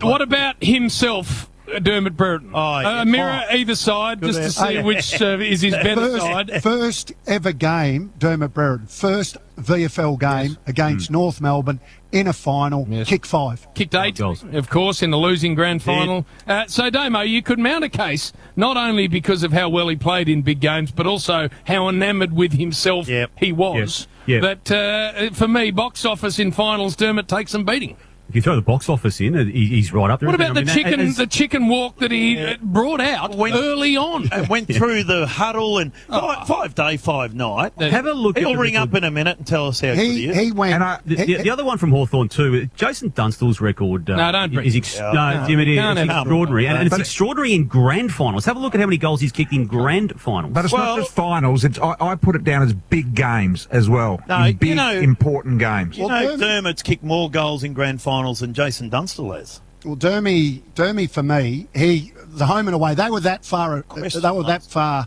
What about himself, Dermot Brereton? A mirror either side, just to see which is his better side. First ever game, Dermot Brereton. First VFL game against North Melbourne in a final. Kick 5. Kicked 8 goals, of course, in the losing grand final. So, Damo, you could mount a case not only because of how well he played in big games, but also how enamoured with himself he was. That, for me, box office in finals, Dermot takes some beating. If you throw the box office in, he's right up there. What about the chicken walk that he brought out early on? And went through the huddle and 5 day, 5 night. Have a look. He'll ring up in a minute and tell us how good he is. He went. The other one from Hawthorn too, Jason Dunstall's record is extraordinary. And it's extraordinary in grand finals. Have a look at how many goals he's kicked in grand finals. But it's not just finals. I put it down as big games as well. No, big, important games. You know, Dermot's kicked more goals in grand finals than Jason Dunstall has. Well, Dermy for me, the home and away, they were that far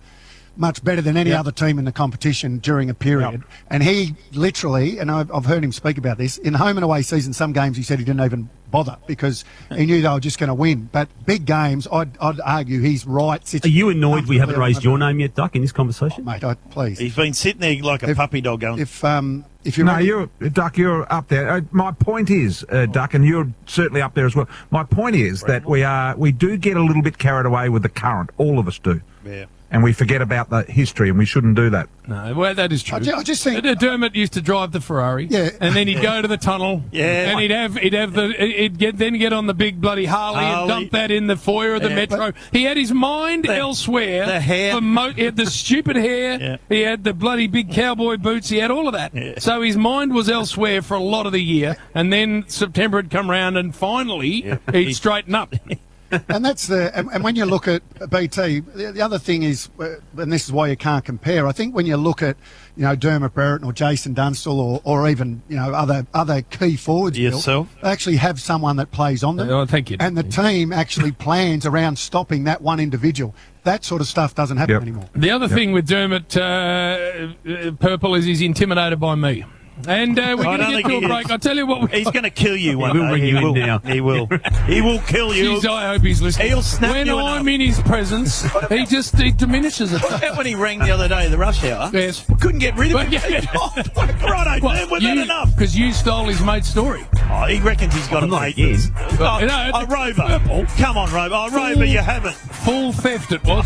much better than any other team in the competition during a period. And he literally, and I've heard him speak about this, in home and away season, some games he said he didn't even bother because he knew they were just going to win. But big games, I'd argue he's right. Are you annoyed we haven't raised your name yet, Duck, in this conversation? Mate, please. He's been sitting there like a puppy dog going... If you're Duck, you're up there. My point is, Duck, and you're certainly up there as well. My point is that we do get a little bit carried away with the current. All of us do. Yeah. And we forget about the history, and we shouldn't do that. No, well, that is true. I just think Dermot used to drive the Ferrari, and then he'd go to the tunnel, and he'd get on the big bloody Harley and dump that in the foyer of the Metro. He had his mind elsewhere. The hair, he had the stupid hair. He had the bloody big cowboy boots. He had all of that. So his mind was elsewhere for a lot of the year, and then September had come round, and finally he'd straighten up. And that's and when you look at BT, the other thing is, and this is why you can't compare. I think when you look at, Dermot Brereton or Jason Dunstall or even, other key forwards, they actually have someone that plays on them. Oh, thank you. And the team actually plans around stopping that one individual. That sort of stuff doesn't happen anymore. The other thing with Dermot Purple is he's intimidated by me. And we're going to get to a break. I'll tell you what. He's going to kill you one day. We'll bring you in now. He will. He will kill you. Jeez, I hope he's listening. He'll snap when you I'm in his presence, he diminishes it. When he rang the other day, the rush hour. Yes. Couldn't get rid of him. Righto, man, was that enough? Because you stole his mate's story. Oh, he reckons he's got a mate. Rover. Come on, Rover. Oh, Rover, you haven't. Full theft it was.